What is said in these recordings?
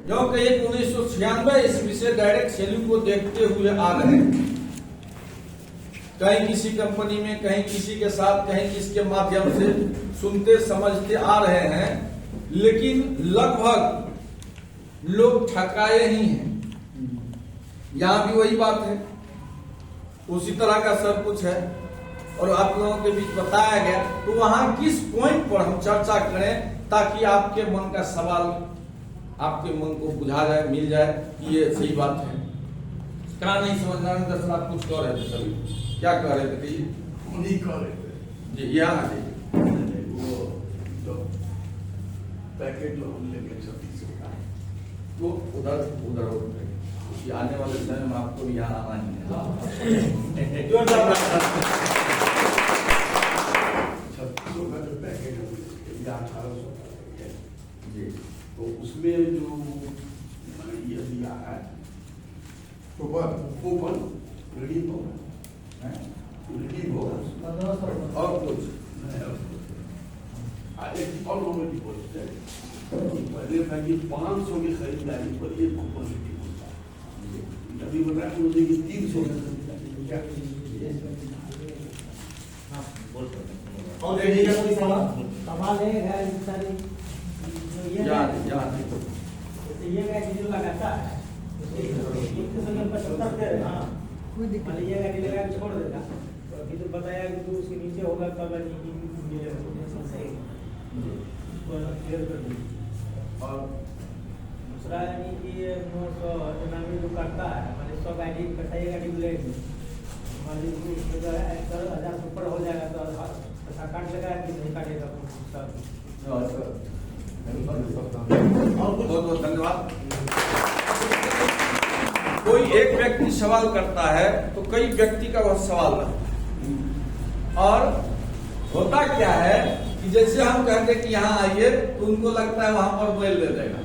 जो कि 1996 ईस्वी से डायरेक्ट सेलिंग को देखते हुए आ रहे हैं, कहीं किसी कंपनी में, कहीं किसी के साथ, कहीं किसके माध्यम से सुनते समझते आ रहे हैं, लेकिन लगभग लोग ठकाए ही हैं। यहां भी वही बात है, उसी तरह का सब कुछ है और आप लोगों के बीच बताया गया। तो वहां किस पॉइंट पर हम चर्चा करें ताकि आपके मन का सवाल आपके मन को बुझा जाए, मिल जाए कि ये सही बात है। क्या नहीं समझना है? दरअसल आप कुछ कह रहे थे, सभी क्या कह रहे थे? नहीं कह रहे थे जी यहाँ आ जाइए। वो जो पैकेट जो हम लेंगे 36 का, वो उधर आने वाले समय में आपको भी यहाँ आना ही है। 3600 का जो पैकेट है या 1800 का जी, तो उसमें जो ये दिया है कूपन रिडीम होगा, रिडीम होगा और कुछ एक और नॉर्मल डिपॉजिट है। पहले था कि 500 की खरीदारी पर एक कूपन रिडीम होता है, अभी बताया कि मुझे 300 क्या और रेडी का कोई सवाल है सारी ये गाड़ी जो लगाता है ये गाड़ी लगा के छोड़ देगा, तो अभी तो बताया कि तो उसके नीचे होगा तब क्लियर कर दी। और दूसरा यानी कि 999 जो करता है, हमारे 100 गाड़ी इकट्ठा ये गाड़ी मिलेगी, हमारे उसमें 1000 से ऊपर हो जाएगा तो पैसा काट लेगा कि नहीं काटेगा बहुत बहुत धन्यवाद। कोई एक व्यक्ति सवाल करता है तो कई व्यक्ति का वह सवाल है, और होता क्या है कि जैसे हम कहते हैं कि यहाँ आइए तो उनको लगता है वहां पर बैल दे देगा।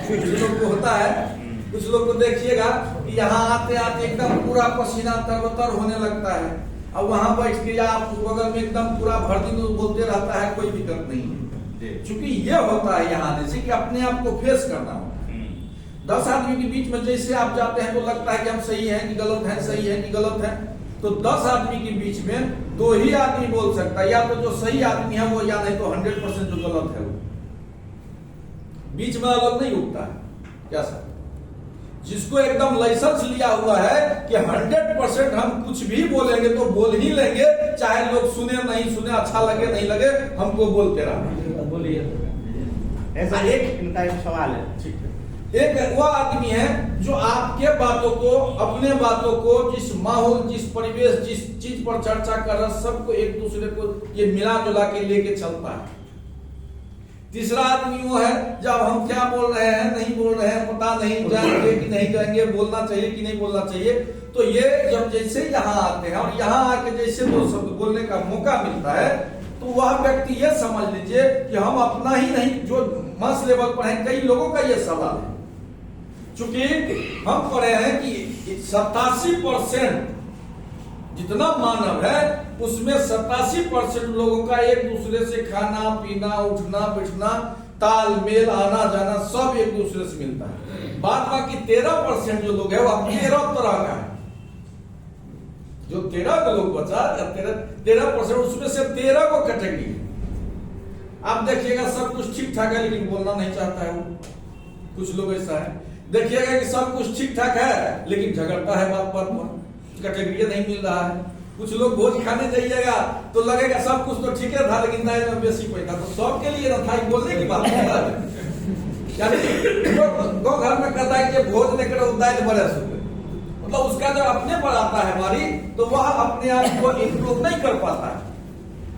कुछ लोग को होता है, कुछ लोग को देखिएगा कि यहाँ आते आते एकदम पूरा पसीना तरबतर होने लगता है, अब वहां बैठ के या आप बगल में एकदम पूरा भर दिन बोलते रहता है, कोई दिक्कत नहीं है। चूंकि ये होता है यहाँ आने से कि अपने आप को फेस करना होता है। 10 आदमी के बीच में जैसे आप जाते हैं तो लगता है कि हम सही हैं कि गलत हैं, सही है कि गलत है, तो 10 आदमी के बीच में 2 ही आदमी बोल सकता है, या तो जो सही आदमी है वो, या नहीं तो 100% जो गलत है वो। बीच में अलग नहीं उठता है क्या सर? जिसको एकदम लाइसेंस लिया हुआ है कि 100% हम कुछ भी बोलेंगे तो बोल ही लेंगे, चाहे लोग सुने नहीं सुने, अच्छा लगे नहीं लगे, हमको बोलते रहना। बोलिए। ऐसा एक इनका एक सवाल है। ठीक है, एक वो आदमी है जो आपके बातों को, अपने बातों को, जिस माहौल, जिस परिवेश, जिस चीज पर चर्चा कर रहा है, सबको एक दूसरे को ये मिला जुला के लेके चलता है। तीसरा आदमी वो है जब हम क्या बोल रहे हैं, नहीं बोल रहे हैं, पता नहीं, जाएंगे कि नहीं जाएंगे, बोलना चाहिए कि नहीं बोलना चाहिए, तो ये जब जैसे यहाँ आते हैं और यहाँ आके जैसे 2 शब्द बोलने का मौका मिलता है, तो वह व्यक्ति ये समझ लीजिए कि हम अपना ही नहीं, जो मास लेवल पर है, कई लोगों का ये सवाल है। चूंकि हम पढ़े हैं कि 87% जितना मानव है उसमें 87% लोगों का एक दूसरे से खाना पीना, उठना बैठना, तालमेल, आना जाना सब एक दूसरे से मिलता है। बाद बाकी 13% जो लोग है वो 13 तरह का है। जो 13 का लोग बचा, 13% उसमें से 13 को कैटेगरी है। आप देखिएगा सब कुछ ठीक ठाक है लेकिन बोलना नहीं चाहता है वो। कुछ लोग ऐसा है, देखिएगा कि सब कुछ ठीक ठाक है लेकिन झगड़ता है बात बात पर, कैटेगरी नहीं मिल रहा है। कुछ लोग भोज खाने जाइएगा तो लगेगा सब कुछ तो ठीक है था लेकिन दाल में बेसी पैसा, तो सबके लिए ना था बोलने की बात है। दो घर में कहता है कि भोज लेकर दाल बड़े सुबह, मतलब उसका जब अपने पर आता है बारी तो वह अपने आप को इम्प्रूव नहीं कर पाता है।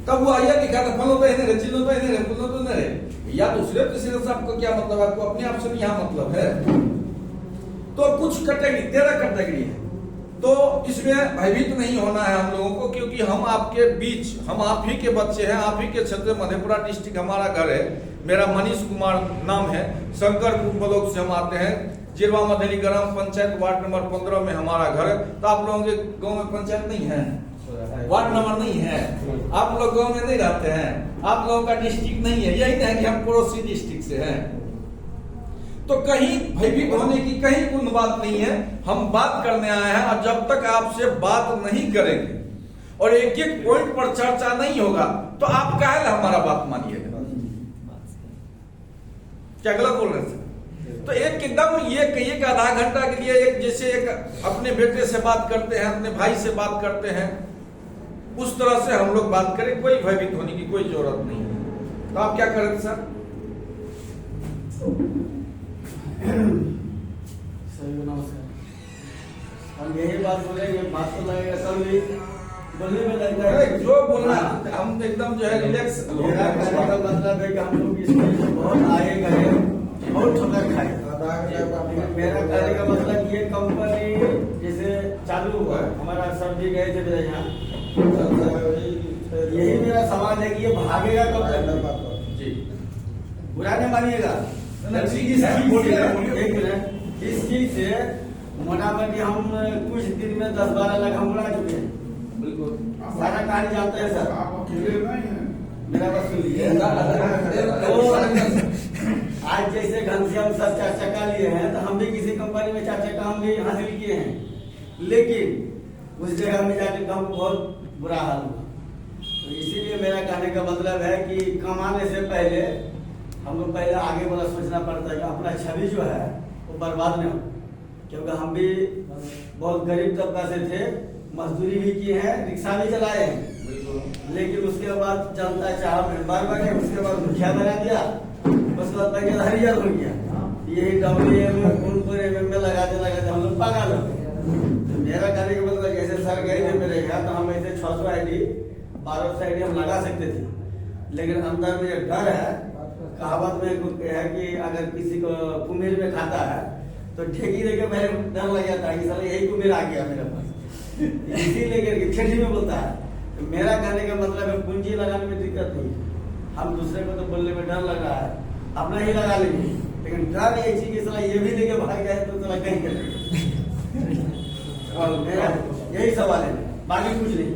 तब वो आइए दिखा था फलो तो इन्हें रहे, चिल्लो तो इन्हें रहे, फुलो तो इन्हें रहे, या दूसरे तीसरे से आपको क्या मतलब है? आपको अपने आप से यहाँ मतलब है। तो कुछ कैटेगरी, 13 कैटेगरी है, तो इसमें भयभीत नहीं होना है हम लोगों को, क्योंकि हम आपके बीच, हम आप ही के बच्चे हैं, आप ही के क्षेत्र, मधेपुरा डिस्ट्रिक्ट हमारा घर है। मेरा मनीष कुमार नाम है, शंकरपुर ब्लॉक से हम आते हैं, जिरवा मधेली ग्राम पंचायत वार्ड नंबर 15 में हमारा घर है। तो आप लोगों के गांव में पंचायत नहीं है, वार्ड नंबर नहीं है, आप लोग गांव में नहीं रहते हैं, आप लोगों का डिस्ट्रिक्ट नहीं है, यही नहीं है कि हम पड़ोसी डिस्ट्रिक्ट से हैं। तो तो कहीं भयभीत होने की कहीं कोई बात नहीं है। हम बात करने आए हैं और जब तक आपसे बात नहीं करेंगे और एक एक पॉइंट पर चर्चा नहीं होगा तो आप काहे हमारा बात मानिएगा? क्या गलत बोल रहे हैं? तो एक एकदम ये कहिए कि आधा घंटा के लिए एक जैसे एक अपने बेटे से बात करते हैं, अपने भाई से बात करते हैं, उस तरह से हम लोग बात करें। कोई भयभीत होने की कोई जरूरत नहीं है। तो आप क्या करेंगे सर? सही नमस्कार। हम यही बात बोलेंगे, बात तो लगेगा कल भी बोलने में लगता है जो बोलना हम एकदम जो है रिलैक्स। मेरा कहने का मतलब है कि हम लोग इसमें बहुत आगे गए, बहुत ठोकर खाए। मेरा कहने का मतलब ये कंपनी जैसे चालू हुआ, हमारा सर भी गए थे मेरे यहाँ, यही मेरा सवाल है कि ये भागेगा कब तक? जी बुरा नहीं मानिएगा। एक मिनट, इस चीज से मोटामोटी हम कुछ दिन में 10-12 लाख हम उड़ा चुके हैं। बिल्कुल सारा कहानी जानते हैं सर। आप अकेले नहीं हैं। मेरा बस सुन लीजिए। आज जैसे घनश्याम सर 4 चक्का लिए हैं, तो हम भी किसी कंपनी में 4 चक्का हम भी हासिल किए हैं, लेकिन उस जगह में जाकर काम बहुत बुरा हाल हुआ। तो इसीलिए मेरा कहने का मतलब है कि कमाने से पहले हम लोग पहले आगे वाला सोचना पड़ता है कि अपना छवि जो है वो बर्बाद नहीं हो, क्योंकि हम भी बहुत गरीब तबका से थे, मजदूरी भी की है, रिक्शा भी चलाए हैं, लेकिन उसके बाद जनता चाह मेंबर बने, उसके बाद मुखिया बना दिया, उसके बाद हरियर हो गया। यही डब्ल्यू में लगाते हम लोग पागल हो गए। तो मेरा कहने का मतलब जैसे सर गए थे मेरे यहाँ, तो हम ऐसे 600 ID 1200 ID हम लगा सकते थे, लेकिन अंदर में एक डर है। कहावत में है कि अगर किसी को कुम्हीर में खाता है तो ठेकी देकर पहले डर लग जाता है कि साला यही कुम्हीर आ गया मेरे पास, इसीलिए ठेठी में बोलता है। तो मेरा कहने का मतलब है पूंजी लगाने में दिक्कत नहीं है, हम दूसरे को तो बोलने में डर लग रहा है, अपना ही लगा लेंगे, लेकिन डर ये चीज की साला ये भी लेके भाग जाए तो साला कहीं करेंगे। और मेरा यही सवाल है, बाकी कुछ नहीं।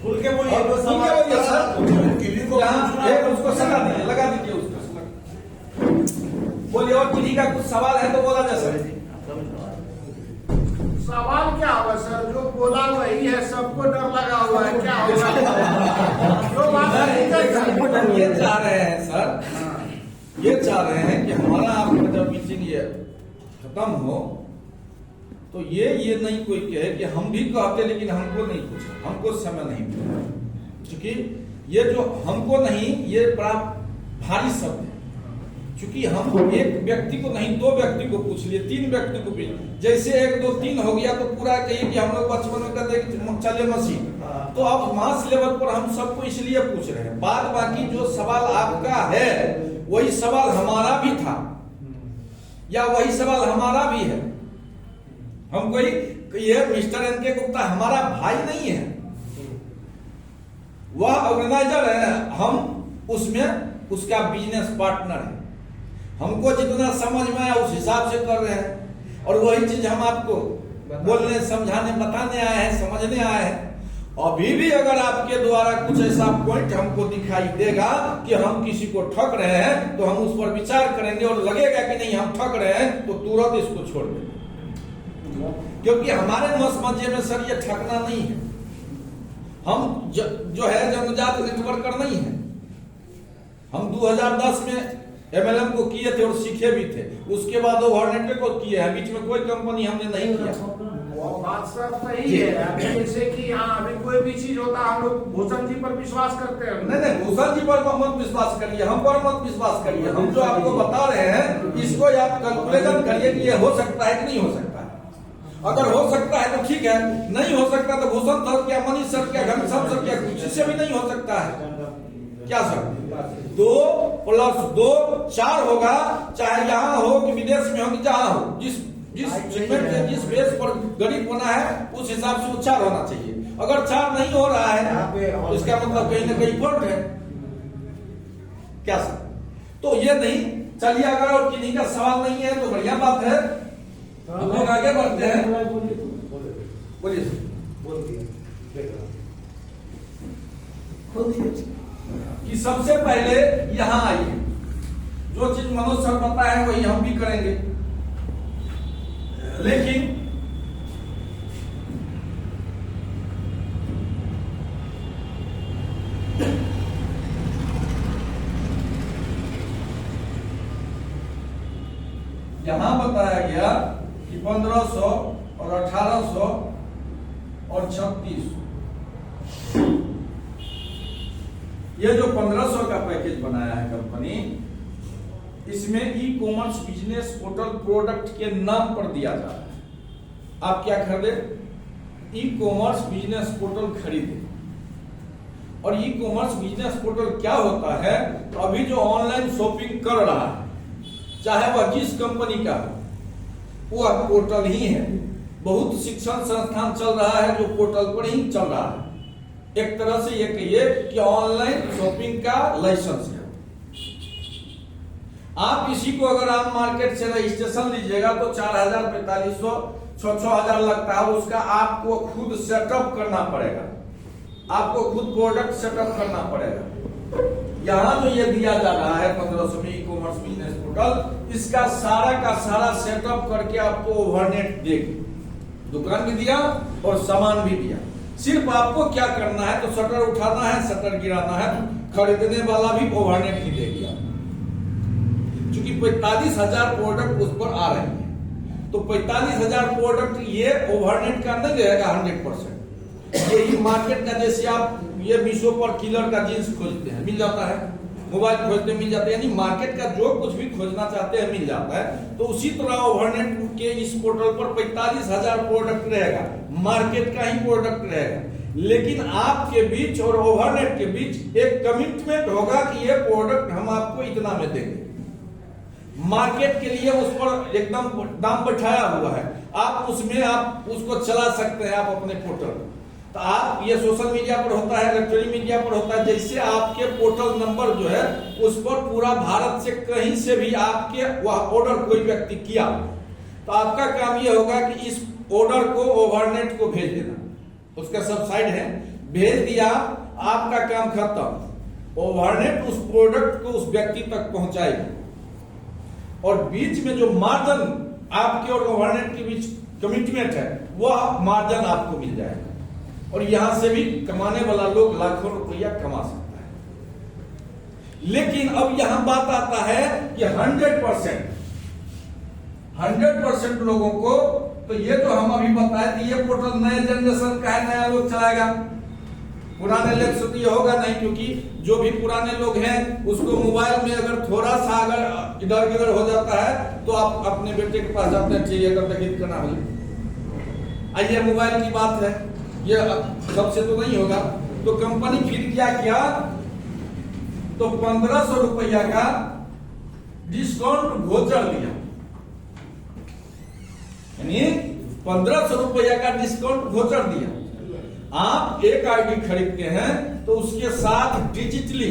खुल के बोलिए। उसको सजा दीजिए, लगा दीजिए उसको। बोलिए और किन्हीं का कुछ सवाल है तो बोला जा सकता। सवाल क्या होगा सर, जो बोला वही है, सबको डर लगा हुआ है, क्या होगा? जो बात ये चाह रहे हैं सर, ये चाह रहे हैं कि हमारा आपका जब मीटिंग ये खत्म हो तो ये नहीं कोई कहे कि हम भी कहते लेकिन हमको नहीं पूछा, हमको समय नहीं मिला। क्योंकि ये जो हमको नहीं, ये बड़ा भारी शब्द है। क्योंकि हम एक व्यक्ति को नहीं 2 व्यक्ति को पूछ लिए, 3 व्यक्ति को पूछ, जैसे 1 2 3 हो गया तो पूरा कहिए कि हम लोग बचपन में कहते हैं चले मशीन। तो अब मास लेवल पर हम सबको इसलिए पूछ रहे हैं। बाद बाकी जो सवाल आपका है वही सवाल हमारा भी था या वही सवाल हमारा भी है। हम कोई ये मिस्टर एन.के. गुप्ता हमारा भाई नहीं है, वह ऑर्गेनाइजर है, हम उसमें उसका बिजनेस पार्टनर है। हमको जितना समझ में आया उस हिसाब से कर रहे हैं, और वही चीज हम आपको बोलने, समझाने, बताने आए हैं, समझने आए हैं। अभी भी अगर आपके द्वारा कुछ ऐसा पॉइंट हमको दिखाई देगा कि हम किसी को ठग रहे हैं तो हम उस पर विचार करेंगे, और लगेगा कि नहीं हम ठग रहे हैं तो तुरंत इसको छोड़ देंगे। क्योंकि हमारे मसमजे में सर ये ठगना नहीं है, हम जो है जन्मजात नेटवर्कर नहीं है। हम 2010 में MLM को किए थे और सीखे भी थे, उसके बाद ओवरनेट को किए हैं, बीच में कोई कंपनी हमने नहीं किया। वो बात सब सही है। अभी जैसे कि यहाँ अभी कोई भी चीज होता है हम लोग भूषण जी पर विश्वास करते हैं। नहीं, भूषण जी पर मत विश्वास करिए, हम पर मत विश्वास करिए। हम जो आपको बता रहे हैं इसको आप कैलकुलेशन करिए कि ये हो सकता है कि नहीं हो सकता है। अगर हो सकता है तो ठीक है, नहीं हो सकता तो भूषण सर क्या, मनीष सर क्या, घनश्याम सर क्या, किसी से भी नहीं हो सकता है। क्या सर 2 + 2 4 होगा, चाहे यहाँ हो कि विदेश में हो कि जहाँ हो, जिस सेगमेंट से जिस बेस पर गणित बना है उस हिसाब से वो 4 होना चाहिए। अगर 4 नहीं हो रहा है तो इसका मतलब कहीं ना कहीं फॉल्ट है। क्या सर? तो ये नहीं, चलिए अगर और किन्हीं का सवाल नहीं है तो बढ़िया बात है, हम लोग आगे बढ़ते हैं। बोलिए सर। बोल दिया। कि सबसे पहले यहां आइए, जो चीज मनोज सर बताए वही हम भी करेंगे, लेकिन यहां बताया गया कि 1500 और 1800 और 3600, ये जो 1500 का पैकेज बनाया है कंपनी, इसमें e commerce business portal product के नाम पर दिया जा रहा है। आप क्या खरीदे? ई कॉमर्स बिजनेस पोर्टल खरीदे। और ई कॉमर्स बिजनेस पोर्टल क्या होता है? तो अभी जो ऑनलाइन शॉपिंग कर रहा है, चाहे वह जिस कंपनी का हो, वह पोर्टल ही है। बहुत शिक्षण संस्थान चल रहा है जो पोर्टल पर ही चल रहा है। एक तरह से ये कहिए कि ऑनलाइन शॉपिंग का लाइसेंस है। आप इसी को अगर आप मार्केट से रजिस्ट्रेशन लीजिएगा तो 4000, 4500, 6000 लगता है। उसका आपको खुद सेटअप करना पड़ेगा, आपको खुद प्रोडक्ट सेटअप करना पड़ेगा। यहां जो ये दिया जा रहा है 1500 में ई कॉमर्स बिजनेस पोर्टल, इसका सारा का सारा सेटअप करके आपको ओवरनेट देगी। दुकान भी दिया और सामान भी दिया। सिर्फ आपको क्या करना है? तो शटर उठाना है, शटर गिराना है। खरीदने वाला भी ओवरनेट ही देगी। चूंकि 45,000 प्रोडक्ट उस पर आ रहे हैं, तो 45,000 प्रोडक्ट ये ओवरनेट का नहीं रहेगा 100%। ये मार्केट का, जैसे आप ये मीशो पर किलर का जींस खोजते हैं, मिल जाता है। मोबाइल खोजते मिल जाता है, यानी मार्केट का जो कुछ भी खोजना चाहते हैं मिल जाता है। तो उसी तरह ओवरनेट के इस पोर्टल पर 45,000 प्रोडक्ट रहेगा, मार्केट का ही प्रोडक्ट रहेगा। लेकिन आपके बीच और ओवरनेट के बीच एक कमिटमेंट होगा कि ये प्रोडक्ट हम आपको इतना में देंगे। मार्केट के लिए उस पर एकदम दाम बैठाया हुआ है, आप उसमें आप उसको चला सकते हैं आप अपने पोर्टल। तो आप ये सोशल मीडिया पर होता है, इलेक्ट्रॉनिक मीडिया पर होता है, जैसे आपके पोर्टल नंबर जो है उस पर पूरा भारत से कहीं से भी आपके वह ऑर्डर कोई व्यक्ति किया, तो आपका काम ये होगा कि इस ऑर्डर को ओवरनेट को भेज देना। उसका सब साइड है, भेज दिया, आपका काम खत्म। ओवरनेट उस प्रोडक्ट को उस व्यक्ति तक पहुंचाएगी और बीच में जो मार्जिन आपके और ओवरनेट के बीच कमिटमेंट है, वह मार्जिन आपको मिल जाएगा। और यहां से भी कमाने वाला लोग लाखों रुपया कमा सकता है। लेकिन अब यहां बात आता है कि 100% लोगों को, तो ये तो हम अभी बताए कि ये पोर्टल नए जनरेशन का है, नया लोग चलाएगा। पुराने लोग से तो ये होगा नहीं, क्योंकि जो भी पुराने लोग हैं उसको मोबाइल में अगर थोड़ा सा अगर इधर गिधर हो जाता है तो आप अपने बेटे के पास जाते हैं, चाहिए अगर तकलीफ करना हो। आइए, मोबाइल की बात है, ये सबसे तो नहीं होगा। तो कंपनी फिर क्या किया? तो 1500 रुपया का डिस्काउंट वोचर दिया, यानी 1500 रुपया का डिस्काउंट वोचर दिया। आप एक आईडी खरीदते हैं तो उसके साथ डिजिटली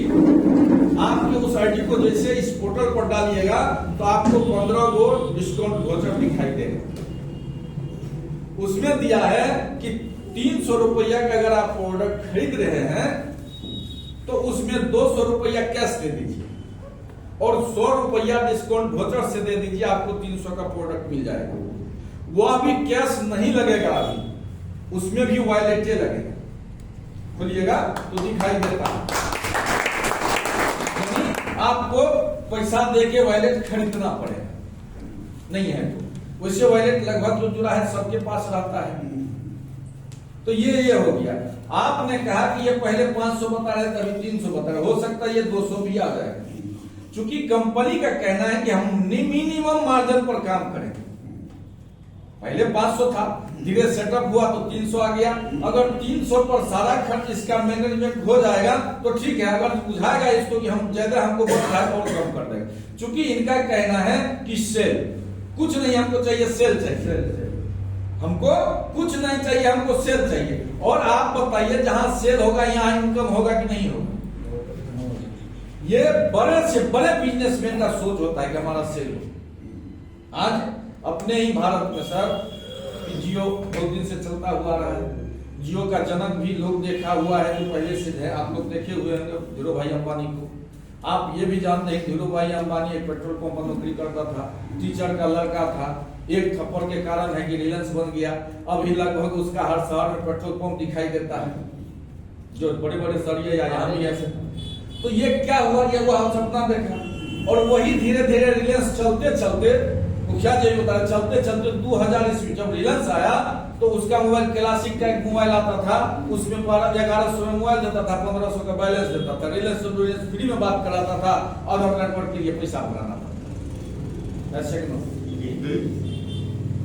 आपके उस आईडी को जैसे इस पोर्टल पर डालिएगा तो आपको 15 गो डिस्काउंट वोचर दिखाई देगा। उसमें दिया है कि 300 रुपया का अगर आप प्रोडक्ट खरीद रहे हैं तो उसमें 200 रुपया कैश दे दीजिए और 100 रुपया डिस्काउंट वोचर से दे दीजिए, आपको 300 का प्रोडक्ट मिल जाएगा। वह भी कैश नहीं लगेगा, अभी उसमें भी वॉलेट लगेगा। खोलिएगा तो दिखाई देता है, आपको पैसा देके वॉलेट खरीदना पड़ेगा, नहीं है तो वैसे वॉलेट लगभग जो जुड़ा है सबके पास रहता है। तो ये हो गया। आपने कहा कि ये पहले 500 बता रहे थे, अभी 300 बता रहे, हो सकता है ये 200 भी आ जाएगा। क्योंकि कंपनी का कहना है कि हम मिनिमम मार्जिन पर काम करेंगे। पहले 500 था, धीरे सेटअप हुआ तो 300 आ गया। अगर 300 पर सारा खर्च इसका मैनेजमेंट हो जाएगा तो ठीक है, अगर बुझाएगा इसको कि हम ज्यादा हमको बढ़ रहा है और कम कर देंगे। क्योंकि इनका कहना है कि सेल कुछ नहीं हमको चाहिए, सेल चाहिए, हमको कुछ नहीं चाहिए, हमको सेल चाहिए। और आप बताइए जहां सेल होगा यहाँ इनकम होगा कि नहीं होगा? ये बड़े से बड़े बिजनेसमैन का सोच होता है कि हमारा सेल हो। आज अपने ही भारत में सर जियो बहुत दिन से चलता हुआ रहा है, जियो का जनक भी लोग देखा हुआ है, जो पहले से है, आप लोग देखे हुए हैं धीरू भाई अंबानी को। आप ये भी जानते हैं धीरू भाई अंबानी एक पेट्रोल पंप पर नौकरी करता था, टीचर का लड़का था। एक थप्पड़ के कारण है कि रिलायंस बन गया। अभी लगभग उसका हर शहर में पेट्रोल पंप दिखाई देता है, जो बड़े बड़े सरिये या यहाँ भी ऐसे। तो ये क्या हुआ, ये वो हम सपना देखा, और वही धीरे धीरे रिलायंस चलते चलते, मुखिया जी बता रहे, चलते चलते 2000 ईस्वी जब रिलायंस आया तो उसका मोबाइल क्लासिक का एक मोबाइल आता था, उसमें 1100 में मोबाइल देता था, 1500 का बैलेंस देता था। रिलायंस फ्री में बात कराता था, अदर नेटवर्क के लिए पैसा भराना था। ऐसे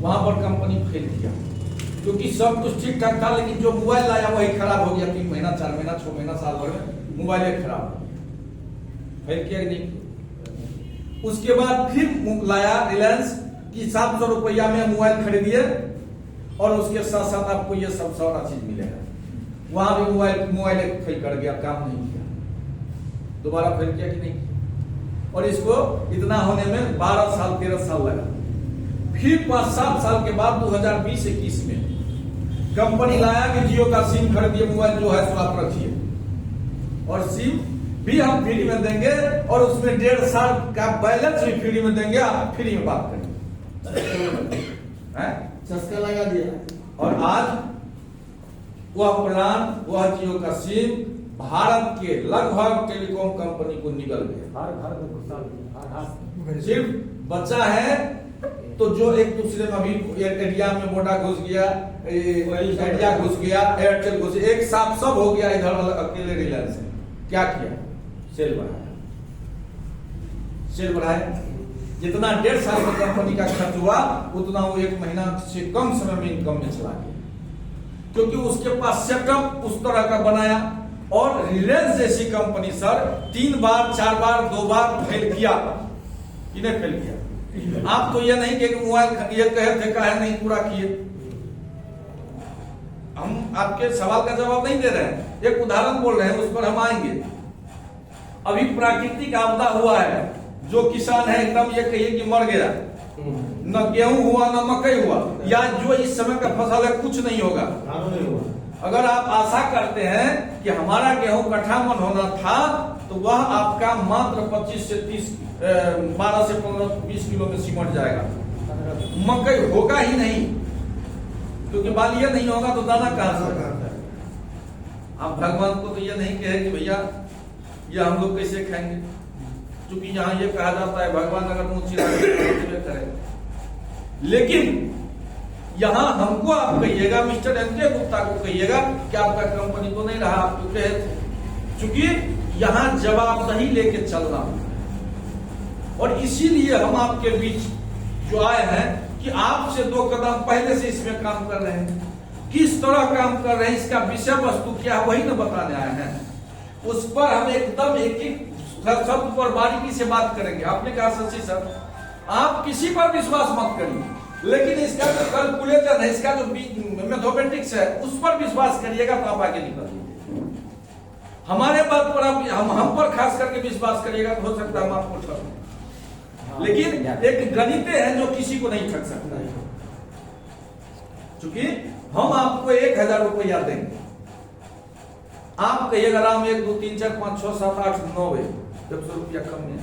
वहां पर कंपनी फेल किया, क्योंकि सब कुछ ठीक ठाक था, लेकिन जो मोबाइल लाया वही खराब हो गया। 3 महीना 4 महीना 6 महीना साल भर में मोबाइल खराब फेल किया नहीं। उसके बाद फिर लाया रिलायंस की 700 रुपया में मोबाइल खरीदिए और उसके साथ साथ आपको ये सब सारा चीज मिलेगा। वहां भी मोबाइल फेल कर गया, काम नहीं किया, दोबारा फेल किया कि नहीं। और इसको इतना होने में 12 साल 13 साल लगा। फिर 5-7 साल के बाद 2020-21 में कंपनी लाया कि जियो का सिम खरीदिए, मोबाइल जो है सो आप रखिए, और सिम भी हम फ्री में देंगे, और उसमें 1.5 साल का बैलेंस भी फ्री में देंगे, आप फ्री में बात करेंगे। चस्का लगा दिया। और आज वह प्लान, वह जियो का सिम भारत के लगभग टेलीकॉम कंपनी को निकल गया। सिर्फ बचा है तो जो एक दूसरे में अभी इंडिया में वोडा घुस गया, आइडिया घुस गया, एयरटेल घुस गया, एक साथ सब हो गया। इधर अकेले रिलायंस है क्या किया, सेल बढ़ाया। सेल बढ़ाया, जितना 1.5 साल में कंपनी का खर्च हुआ उतना वो 1 महीना से कम समय में इनकम में चला गया, क्योंकि उसके पास सेटअप उस तरह का बनाया। और रिलायंस जैसी कंपनी सर 3 बार 4 बार 2 बार फेल किया, इन्हें फेल किया। आप तो ये नहीं कि मोबाइल ये कहे थे काहे नहीं पूरा किए। हम आपके सवाल का जवाब नहीं दे रहे हैं, एक उदाहरण बोल रहे हैं, उस पर हम आएंगे। अभी प्राकृतिक आपदा हुआ है, जो किसान है एकदम ये कहिए कि मर गया, न गेहूं हुआ न मकई हुआ, या जो इस समय का फसल है कुछ नहीं होगा। अगर आप आशा करते हैं कि हमारा गेहूं कट्ठा मन होना था, तो वह आपका मात्र 25 से 30 12 से 15 20 किलो में सिमट जाएगा। मकई होगा ही नहीं, क्योंकि बालिया नहीं होगा तो दाना कहां से। आप भगवान को तो ये नहीं कहे कि भैया ये हम लोग कैसे खाएंगे, क्योंकि यहाँ ये कहा जाता है भगवान अगर मुँह चिरा करे। लेकिन यहाँ हमको आप कहिएगा, मिस्टर एनके गुप्ता को कहिएगा कि आपका कंपनी तो नहीं रहा, आप तो कहे थे। चूंकि यहाँ जवाबदेही लेके चलना, और इसीलिए हम आपके बीच जो आए हैं कि आपसे 2 कदम पहले से इसमें काम कर रहे हैं। किस तरह काम कर रहे हैं, इसका विषय वस्तु क्या है, वही न बताने आए हैं। उस पर हम एकदम एक शब्द पर बारीकी से बात करेंगे। आपने कहा शशि सर, आप किसी पर विश्वास मत करिए, लेकिन इसका जो कैलकुलेशन है, इसका जो मैथमेटिक्स है, उस पर विश्वास करिएगा तो आप आगे निकलिए। हमारे बात पर आप हम पर खास करके विश्वास करिएगा तो हो सकता है हम आपको ठग दें। लेकिन एक गणित है जो किसी को नहीं ठग सकता है, क्योंकि हम आपको 1000 रुपया देंगे, आप कहिएगा राम 1 2 3 4 5 6 7 8 9 100 रुपया कम में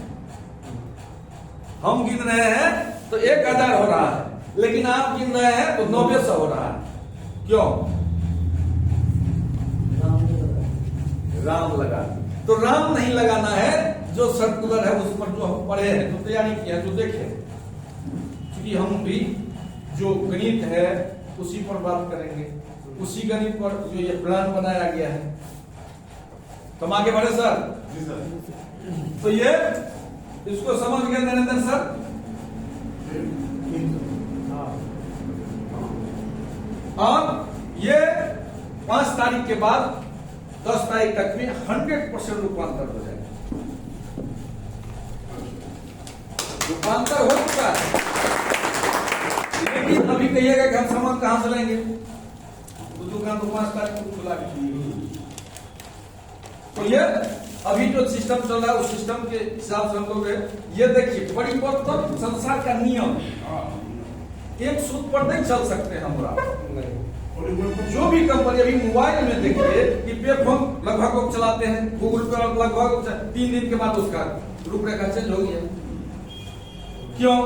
हम गिन रहे हैं तो 1000 हो रहा है, लेकिन आप गिन रहे हैं तो 900 हो रहा है। क्यों? राम लगा, तो राम नहीं लगाना है, जो सर्कुलर है उस पर जो हम पढ़े हैं, जो तैयारी किया, जो देखे। क्योंकि हम भी जो गणित है उसी पर बात करेंगे, उसी गणित पर जो ये प्लान बनाया गया है। तो हम आगे बढ़े सर। जी सर। तो ये इसको समझ गए नरेंद्र सर? और ये 5 तारीख के बाद 10 तारीख तक में 100% रूपांतर हो जाएगा। रूपांतर हो चुका है, लेकिन अभी कहिएगा कि हम सामान कहां से लेंगे, तो दुकान तो 5 तारीख को खुला है। तो ये अभी जो सिस्टम चल रहा है उस सिस्टम के हिसाब से हम लोग ये देखिए, परिवर्तन संसार का नियम, एक सूत्र पर नहीं चल सकते हम। जो भी कंपनी, अभी मोबाइल में देखिए कि पे फोन लगभग लोग चलाते हैं, गूगल पे लगभग 3 दिन के बाद उसका रूपरेखा चेंज हो गया। क्यों?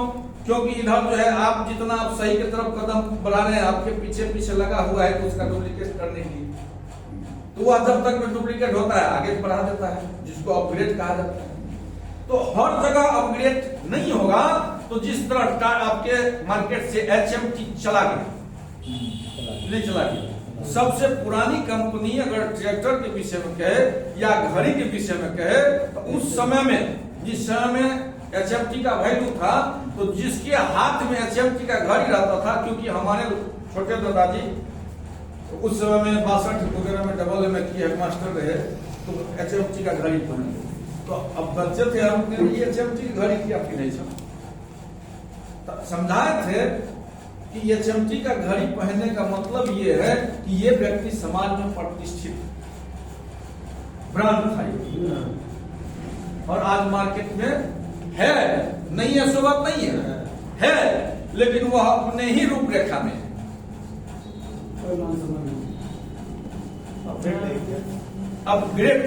क्योंकि इधर जो है आप जितना आप सही की तरफ कदम बढ़ा रहे हैं, आपके पीछे पीछे लगा हुआ है तो उसका डुप्लीकेट करने के लिए, तो वह जब तक में डुप्लीकेट होता है आगे बढ़ा देता है, जिसको अपग्रेड कहा जाता है। तो हर जगह अपग्रेड नहीं होगा, तो जिस तरह आपके मार्केट से HMT चला गया, नहीं चला गया। सबसे पुरानी कंपनी अगर ट्रैक्टर के विषय में कहे या घड़ी के विषय में कहे, तो उस समय में जिस समय में HMT का वैल्यू था, तो जिसके हाथ में HMT का घड़ी रहता था, क्योंकि हमारे छोटे दादाजी उस समय में 62 वगैरह में डबल में किए मास्टर रहे, तो HMT का घड़ी पहने, तो अब बच्चे थे हम, ये HMT की घड़ी की आपकी नहीं समझाए थे कि HMT का घड़ी पहनने का मतलब ये है कि ये व्यक्ति समाज में प्रतिष्ठित ब्रांड था ये, और आज मार्केट में है, नहीं है सो बात नहीं है, लेकिन वह अपने ही रूपरेखा में अपग्रेड